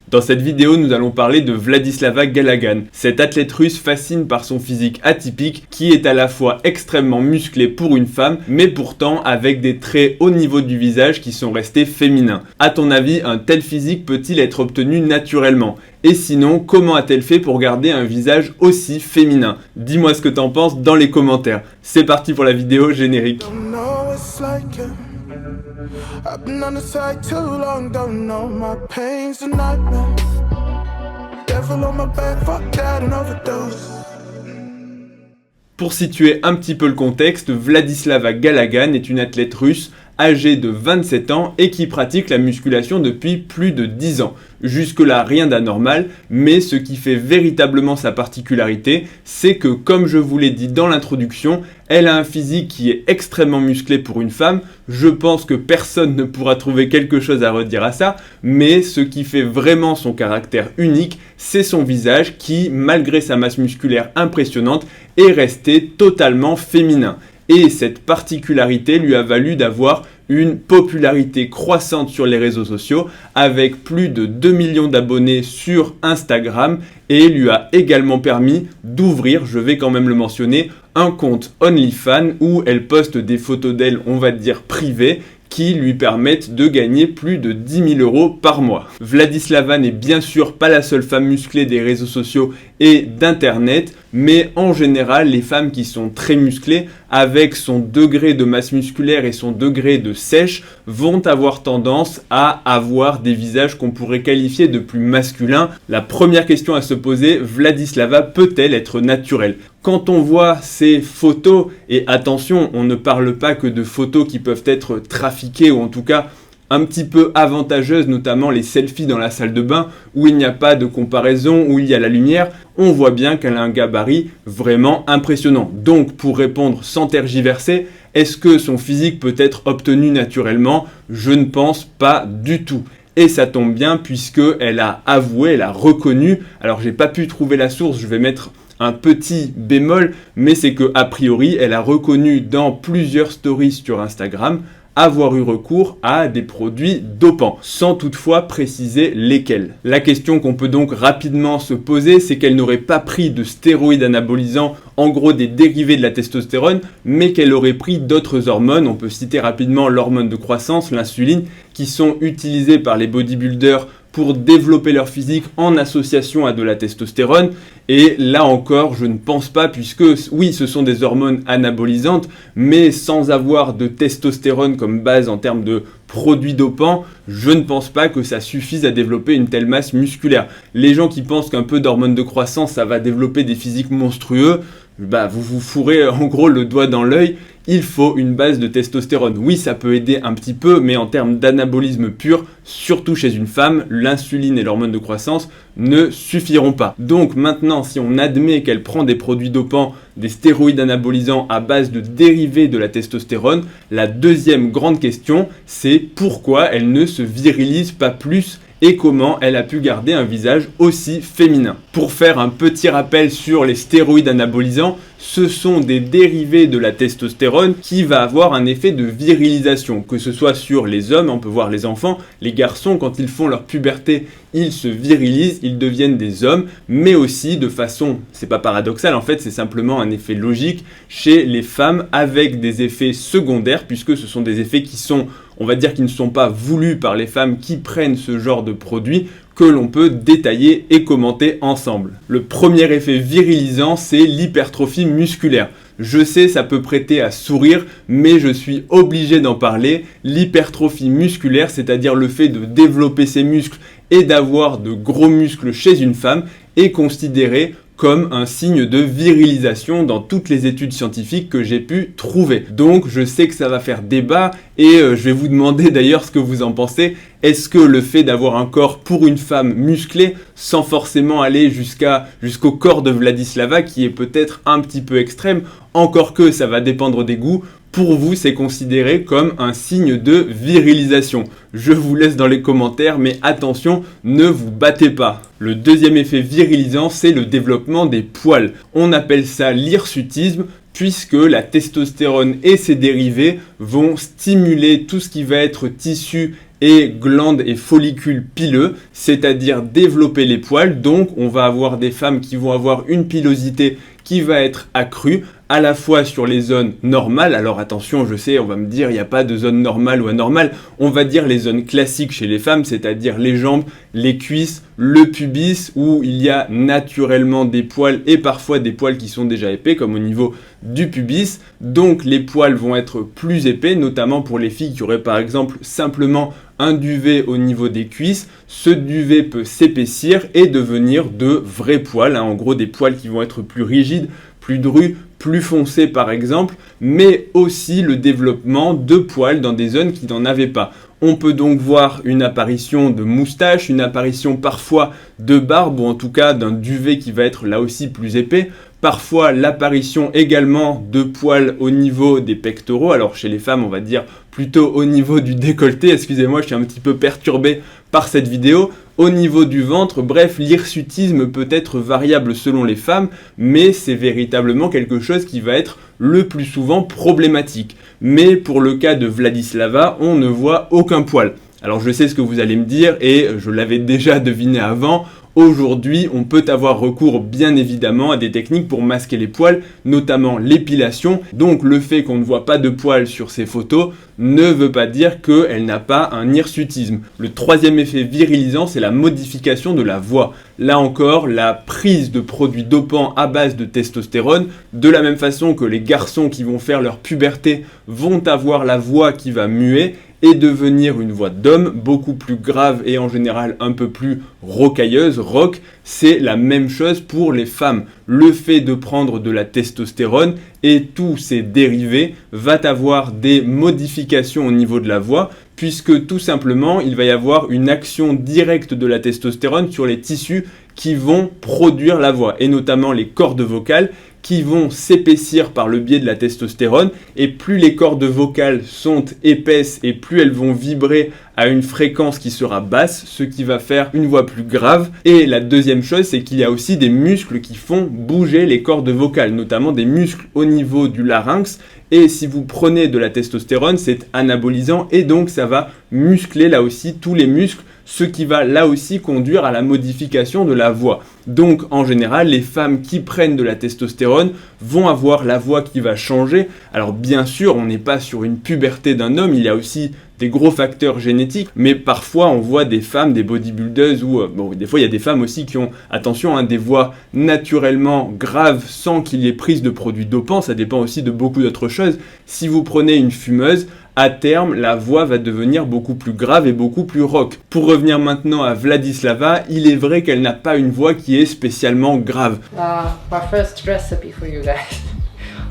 Dans cette vidéo, nous allons parler de Vladislava Galagan. Cet athlète russe fascine par son physique atypique qui est à la fois extrêmement musclé pour une femme, mais pourtant avec des traits au niveau du visage qui sont restés féminins. À ton avis, un tel physique peut-il être obtenu naturellement ? Et sinon, comment a-t-elle fait pour garder un visage aussi féminin ? Dis-moi ce que t'en penses dans les commentaires. C'est parti pour la vidéo générique. I've been on the side too long, don't know my pain's a nightmare. Devil on my back, fuck that and overdose. Pour situer un petit peu le contexte, Vladislava Galagan est une athlète russe âgée de 27 ans et qui pratique la musculation depuis plus de 10 ans. Jusque-là, rien d'anormal, mais ce qui fait véritablement sa particularité, c'est que, comme je vous l'ai dit dans l'introduction, elle a un physique qui est extrêmement musclé pour une femme. Je pense que personne ne pourra trouver quelque chose à redire à ça, mais ce qui fait vraiment son caractère unique, c'est son visage qui, malgré sa masse musculaire impressionnante, est resté totalement féminin. Et cette particularité lui a valu d'avoir une popularité croissante sur les réseaux sociaux avec plus de 2 millions d'abonnés sur Instagram et lui a également permis d'ouvrir, je vais quand même le mentionner, un compte OnlyFans où elle poste des photos d'elle, on va dire privées, qui lui permettent de gagner plus de 10 000 € par mois. Vladislava n'est bien sûr pas la seule femme musclée des réseaux sociaux et d'internet, mais en général, les femmes qui sont très musclées, avec son degré de masse musculaire et son degré de sèche, vont avoir tendance à avoir des visages qu'on pourrait qualifier de plus masculins. La première question à se poser, Vladislava peut-elle être naturelle ? Quand on voit ces photos, et attention, on ne parle pas que de photos qui peuvent être trafiquées ou en tout cas un petit peu avantageuses, notamment les selfies dans la salle de bain où il n'y a pas de comparaison, où il y a la lumière, on voit bien qu'elle a un gabarit vraiment impressionnant. Donc pour répondre sans tergiverser, est-ce que son physique peut être obtenu naturellement ? Je ne pense pas du tout. Et ça tombe bien puisque elle a avoué, elle a reconnu, alors j'ai pas pu trouver la source, je vais mettre un petit bémol, mais c'est que a priori, elle a reconnu dans plusieurs stories sur Instagram avoir eu recours à des produits dopants, sans toutefois préciser lesquels. La question qu'on peut donc rapidement se poser, c'est qu'elle n'aurait pas pris de stéroïdes anabolisants, en gros des dérivés de la testostérone, mais qu'elle aurait pris d'autres hormones. On peut citer rapidement l'hormone de croissance, l'insuline, qui sont utilisées par les bodybuilders pour développer leur physique en association à de la testostérone. Et là encore, je ne pense pas, puisque oui, ce sont des hormones anabolisantes, mais sans avoir de testostérone comme base en termes de produits dopants, je ne pense pas que ça suffise à développer une telle masse musculaire. Les gens qui pensent qu'un peu d'hormones de croissance, ça va développer des physiques monstrueux, vous vous fourrez en gros le doigt dans l'œil. Il faut une base de testostérone. Oui, ça peut aider un petit peu, mais en termes d'anabolisme pur, surtout chez une femme, l'insuline et l'hormone de croissance ne suffiront pas. Donc maintenant, si on admet qu'elle prend des produits dopants, des stéroïdes anabolisants à base de dérivés de la testostérone, la deuxième grande question, c'est pourquoi elle ne se virilise pas plus et comment elle a pu garder un visage aussi féminin. Pour faire un petit rappel sur les stéroïdes anabolisants, ce sont des dérivés de la testostérone qui va avoir un effet de virilisation, que ce soit sur les hommes, on peut voir les enfants, les garçons quand ils font leur puberté, ils se virilisent, ils deviennent des hommes, mais aussi de façon, c'est pas paradoxal en fait, c'est simplement un effet logique chez les femmes avec des effets secondaires, puisque ce sont des effets qui sont, on va dire, qui ne sont pas voulus par les femmes qui prennent ce genre de produit, que l'on peut détailler et commenter ensemble. Le premier effet virilisant, c'est l'hypertrophie musculaire. Je sais, ça peut prêter à sourire, mais je suis obligé d'en parler. L'hypertrophie musculaire, c'est-à-dire le fait de développer ses muscles et d'avoir de gros muscles chez une femme, est considéré comme un signe de virilisation dans toutes les études scientifiques que j'ai pu trouver. Donc je sais que ça va faire débat et je vais vous demander d'ailleurs ce que vous en pensez. Est-ce que le fait d'avoir un corps pour une femme musclé, sans forcément aller jusqu'au corps de Vladislava, qui est peut-être un petit peu extrême, encore que ça va dépendre des goûts, pour vous c'est considéré comme un signe de virilisation? Je vous laisse dans les commentaires, mais attention, ne vous battez pas. Le deuxième effet virilisant, c'est le développement des poils. On appelle ça l'hirsutisme, puisque la testostérone et ses dérivés vont stimuler tout ce qui va être tissu et glandes et follicules pileux, c'est-à-dire développer les poils. Donc on va avoir des femmes qui vont avoir une pilosité qui va être accrue, à la fois sur les zones normales. Alors attention, je sais, on va me dire, il n'y a pas de zone normale ou anormale. On va dire les zones classiques chez les femmes, c'est-à-dire les jambes, les cuisses, le pubis, où il y a naturellement des poils et parfois des poils qui sont déjà épais, comme au niveau du pubis. Donc les poils vont être plus épais, notamment pour les filles qui auraient par exemple simplement un duvet au niveau des cuisses. Ce duvet peut s'épaissir et devenir de vrais poils, en gros des poils qui vont être plus rigides, plus drus, plus foncés par exemple, mais aussi le développement de poils dans des zones qui n'en avaient pas. On peut donc voir une apparition de moustache, une apparition parfois de barbe, ou en tout cas d'un duvet qui va être là aussi plus épais. Parfois l'apparition également de poils au niveau des pectoraux, alors chez les femmes on va dire plutôt au niveau du décolleté, excusez-moi je suis un petit peu perturbé par cette vidéo, au niveau du ventre, bref l'hirsutisme peut être variable selon les femmes, mais c'est véritablement quelque chose qui va être le plus souvent problématique. Mais pour le cas de Vladislava, on ne voit aucun poil. Alors je sais ce que vous allez me dire et je l'avais déjà deviné avant. Aujourd'hui, on peut avoir recours bien évidemment à des techniques pour masquer les poils, notamment l'épilation. Donc le fait qu'on ne voit pas de poils sur ces photos ne veut pas dire qu'elle n'a pas un hirsutisme. Le troisième effet virilisant, c'est la modification de la voix. Là encore, la prise de produits dopants à base de testostérone, de la même façon que les garçons qui vont faire leur puberté vont avoir la voix qui va muer, et devenir une voix d'homme beaucoup plus grave et en général un peu plus rocailleuse, rock, c'est la même chose pour les femmes. Le fait de prendre de la testostérone et tous ses dérivés va avoir des modifications au niveau de la voix, puisque tout simplement il va y avoir une action directe de la testostérone sur les tissus qui vont produire la voix, et notamment les cordes vocales qui vont s'épaissir par le biais de la testostérone, et plus les cordes vocales sont épaisses et plus elles vont vibrer à une fréquence qui sera basse, ce qui va faire une voix plus grave. Et la deuxième chose, c'est qu'il y a aussi des muscles qui font bouger les cordes vocales, notamment des muscles au niveau du larynx. Et si vous prenez de la testostérone, c'est anabolisant et donc ça va muscler là aussi tous les muscles, ce qui va là aussi conduire à la modification de la voix. Donc en général, les femmes qui prennent de la testostérone vont avoir la voix qui va changer. Alors bien sûr, on n'est pas sur une puberté d'un homme, il y a aussi des gros facteurs génétiques, mais parfois on voit des femmes, des bodybuildeuses, ou des fois il y a des femmes aussi qui ont, attention, des voix naturellement graves sans qu'il y ait prise de produits dopants, ça dépend aussi de beaucoup d'autres choses. Si vous prenez une fumeuse, à terme, la voix va devenir beaucoup plus grave et beaucoup plus rock. Pour revenir maintenant à Vladislava, il est vrai qu'elle n'a pas une voix qui est spécialement grave. My first recipe for you guys.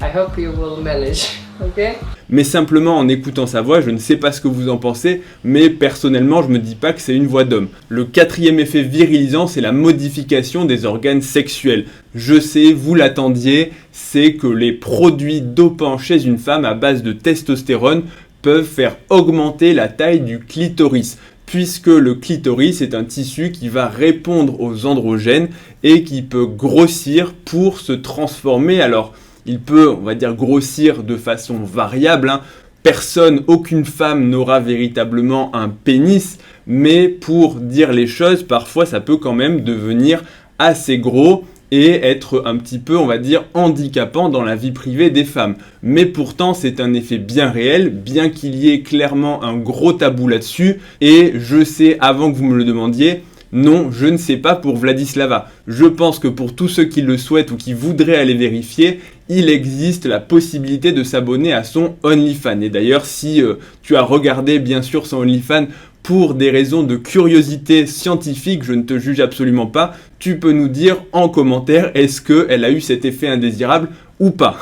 I hope you will manage. Okay? Mais simplement en écoutant sa voix, je ne sais pas ce que vous en pensez, mais personnellement je me dis pas que c'est une voix d'homme. Le quatrième effet virilisant, c'est la modification des organes sexuels. Je sais, vous l'attendiez, c'est que les produits dopants chez une femme à base de testostérone peuvent faire augmenter la taille du clitoris, puisque le clitoris est un tissu qui va répondre aux androgènes et qui peut grossir pour se transformer. Alors, il peut, on va dire, grossir de façon variable. Personne, aucune femme n'aura véritablement un pénis, mais pour dire les choses, parfois ça peut quand même devenir assez gros et être un petit peu, on va dire, handicapant dans la vie privée des femmes. Mais pourtant, c'est un effet bien réel, bien qu'il y ait clairement un gros tabou là-dessus. Et je sais, avant que vous me le demandiez, non, je ne sais pas pour Vladislava. Je pense que pour tous ceux qui le souhaitent ou qui voudraient aller vérifier, il existe la possibilité de s'abonner à son OnlyFans. Et d'ailleurs, si tu as regardé bien sûr son OnlyFans pour des raisons de curiosité scientifique, je ne te juge absolument pas, tu peux nous dire en commentaire est-ce qu'elle a eu cet effet indésirable ou pas.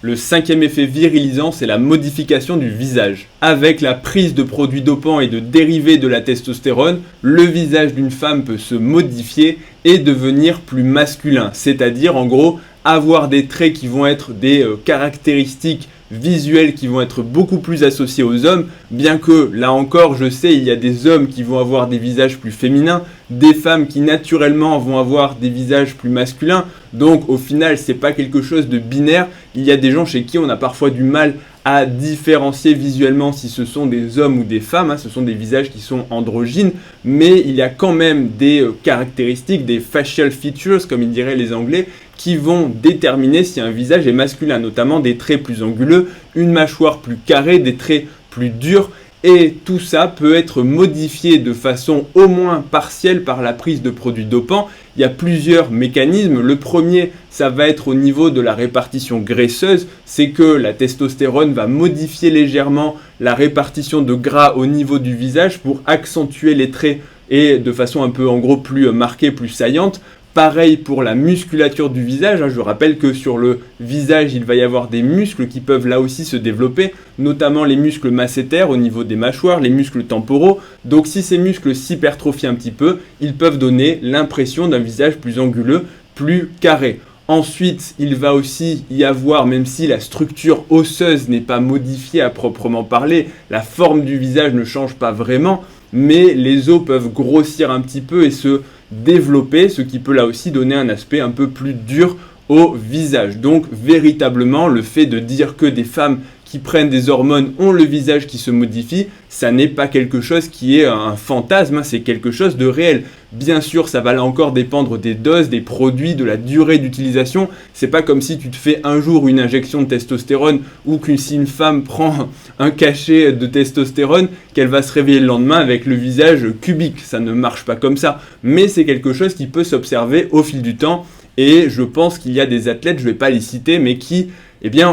Le cinquième effet virilisant, c'est la modification du visage. Avec la prise de produits dopants et de dérivés de la testostérone, le visage d'une femme peut se modifier et devenir plus masculin. C'est-à-dire, en gros, avoir des traits qui vont être des caractéristiques visuels qui vont être beaucoup plus associés aux hommes, bien que, là encore, je sais, il y a des hommes qui vont avoir des visages plus féminins, des femmes qui naturellement vont avoir des visages plus masculins, donc au final, c'est pas quelque chose de binaire, il y a des gens chez qui on a parfois du mal à différencier visuellement si ce sont des hommes ou des femmes, hein, ce sont des visages qui sont androgynes, mais il y a quand même des caractéristiques, des facial features, comme ils diraient les Anglais, qui vont déterminer si un visage est masculin, notamment des traits plus anguleux, une mâchoire plus carrée, des traits plus durs, et tout ça peut être modifié de façon au moins partielle par la prise de produits dopants. Il y a plusieurs mécanismes. Le premier, ça va être au niveau de la répartition graisseuse, c'est que la testostérone va modifier légèrement la répartition de gras au niveau du visage pour accentuer les traits et de façon un peu en gros plus marquée, plus saillante. Pareil pour la musculature du visage, hein. Je rappelle que sur le visage, il va y avoir des muscles qui peuvent là aussi se développer, notamment les muscles masséters au niveau des mâchoires, les muscles temporaux. Donc si ces muscles s'hypertrophient un petit peu, ils peuvent donner l'impression d'un visage plus anguleux, plus carré. Ensuite, il va aussi y avoir, même si la structure osseuse n'est pas modifiée à proprement parler, la forme du visage ne change pas vraiment, mais les os peuvent grossir un petit peu et se développer, ce qui peut là aussi donner un aspect un peu plus dur au visage. Donc véritablement, le fait de dire que des femmes qui prennent des hormones ont le visage qui se modifie, ça n'est pas quelque chose qui est un fantasme, hein, c'est quelque chose de réel. Bien sûr, ça va là encore dépendre des doses, des produits, de la durée d'utilisation. C'est pas comme si tu te fais un jour une injection de testostérone ou que si une femme prend un cachet de testostérone, qu'elle va se réveiller le lendemain avec le visage cubique. Ça ne marche pas comme ça. Mais c'est quelque chose qui peut s'observer au fil du temps. Et je pense qu'il y a des athlètes, je ne vais pas les citer, mais qui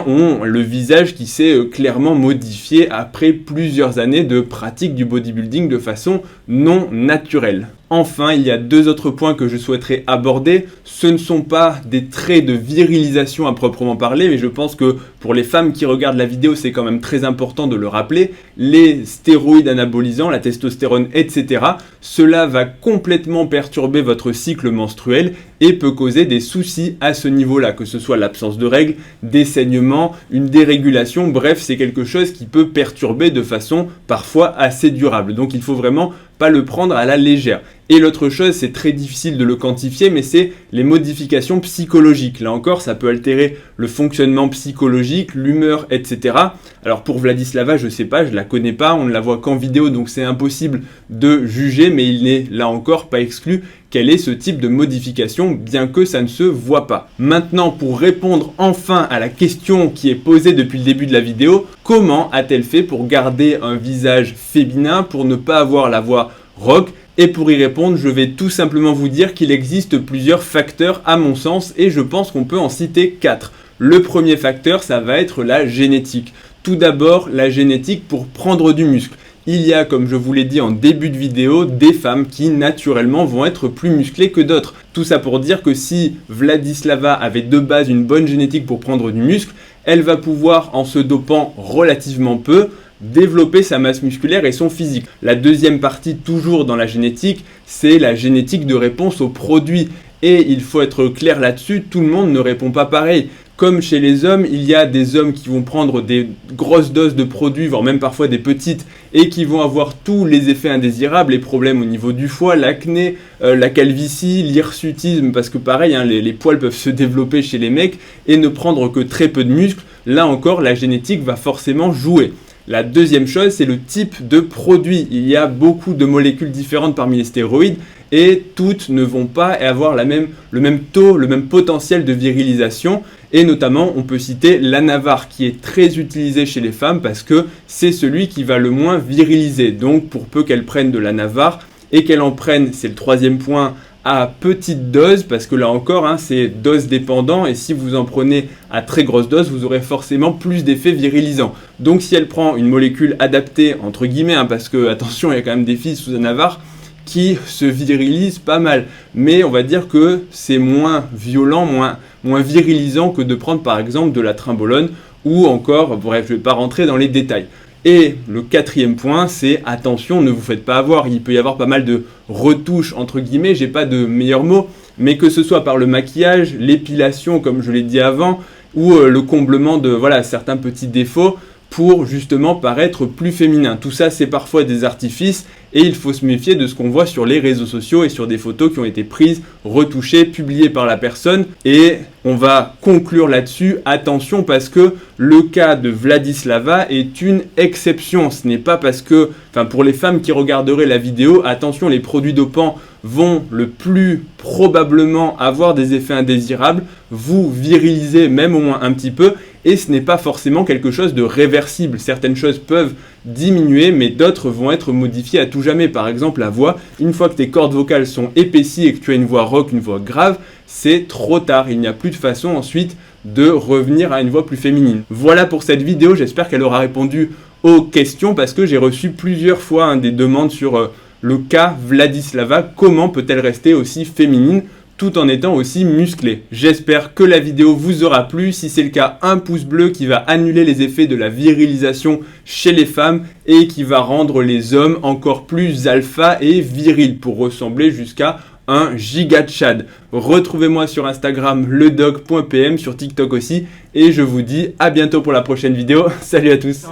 ont le visage qui s'est clairement modifié après plusieurs années de pratique du bodybuilding de façon non naturelle. Enfin, il y a deux autres points que je souhaiterais aborder. Ce ne sont pas des traits de virilisation à proprement parler, mais je pense que pour les femmes qui regardent la vidéo, c'est quand même très important de le rappeler. Les stéroïdes anabolisants, la testostérone, etc., cela va complètement perturber votre cycle menstruel et peut causer des soucis à ce niveau-là, que ce soit l'absence de règles, des saignements, une dérégulation, bref, c'est quelque chose qui peut perturber de façon parfois assez durable. Donc il faut vraiment pas le prendre à la légère. Et l'autre chose, c'est très difficile de le quantifier, mais c'est les modifications psychologiques. Là encore, ça peut altérer le fonctionnement psychologique, l'humeur, etc. Alors pour Vladislava, je sais pas, je la connais pas, on ne la voit qu'en vidéo, donc c'est impossible de juger, mais il n'est là encore pas exclu qu'elle ait ce type de modification, bien que ça ne se voit pas. Maintenant, pour répondre enfin à la question qui est posée depuis le début de la vidéo, comment a-t-elle fait pour garder un visage féminin, pour ne pas avoir la voix rock? Et pour y répondre, je vais tout simplement vous dire qu'il existe plusieurs facteurs à mon sens et je pense qu'on peut en citer 4. Le premier facteur, ça va être la génétique. Tout d'abord, la génétique pour prendre du muscle. Il y a, comme je vous l'ai dit en début de vidéo, des femmes qui naturellement vont être plus musclées que d'autres. Tout ça pour dire que si Vladislava avait de base une bonne génétique pour prendre du muscle, elle va pouvoir, en se dopant relativement peu, développer sa masse musculaire et son physique. La deuxième partie, toujours dans la génétique, c'est la génétique de réponse aux produits. Et il faut être clair là-dessus, tout le monde ne répond pas pareil. Comme chez les hommes, il y a des hommes qui vont prendre des grosses doses de produits, voire même parfois des petites, et qui vont avoir tous les effets indésirables, les problèmes au niveau du foie, l'acné, la calvitie, l'hirsutisme, parce que pareil, hein, les poils peuvent se développer chez les mecs, et ne prendre que très peu de muscles. Là encore, la génétique va forcément jouer. La deuxième chose, c'est le type de produit. Il y a beaucoup de molécules différentes parmi les stéroïdes et toutes ne vont pas avoir le même taux, le même potentiel de virilisation. Et notamment, on peut citer l'Anavar qui est très utilisé chez les femmes parce que c'est celui qui va le moins viriliser. Donc, pour peu qu'elles prennent de l'Anavar et qu'elles en prennent, c'est le troisième point, à petite dose, parce que là encore, hein, c'est dose dépendant, et si vous en prenez à très grosse dose, vous aurez forcément plus d'effets virilisants. Donc si elle prend une molécule adaptée, entre guillemets, hein, parce que, attention, il y a quand même des filles sous Anavar qui se virilisent pas mal, mais on va dire que c'est moins violent, moins virilisant que de prendre par exemple de la Trimbolone, ou encore, bref, je ne vais pas rentrer dans les détails. Et le quatrième point, c'est attention, ne vous faites pas avoir, il peut y avoir pas mal de retouches, entre guillemets, j'ai pas de meilleur mot, mais que ce soit par le maquillage, l'épilation, comme je l'ai dit avant, ou le comblement de certains petits défauts, pour justement paraître plus féminin. Tout ça, c'est parfois des artifices et il faut se méfier de ce qu'on voit sur les réseaux sociaux et sur des photos qui ont été prises, retouchées, publiées par la personne. Et on va conclure là-dessus. Attention, parce que le cas de Vladislava est une exception. Ce n'est pas parce que, pour les femmes qui regarderaient la vidéo, attention, les produits dopants vont le plus probablement avoir des effets indésirables, vous viriliser même au moins un petit peu, et ce n'est pas forcément quelque chose de réversible. Certaines choses peuvent diminuer, mais d'autres vont être modifiées à tout jamais. Par exemple, la voix, une fois que tes cordes vocales sont épaissies et que tu as une voix rauque, une voix grave, c'est trop tard. Il n'y a plus de façon ensuite de revenir à une voix plus féminine. Voilà pour cette vidéo, j'espère qu'elle aura répondu aux questions, parce que j'ai reçu plusieurs fois des demandes sur le cas Vladislava. Comment peut-elle rester aussi féminine tout en étant aussi musclée? J'espère que la vidéo vous aura plu. Si c'est le cas, un pouce bleu qui va annuler les effets de la virilisation chez les femmes et qui va rendre les hommes encore plus alpha et virils pour ressembler jusqu'à un giga tchad. Retrouvez-moi sur Instagram ledoc.pm, sur TikTok aussi, et je vous dis à bientôt pour la prochaine vidéo. Salut à tous.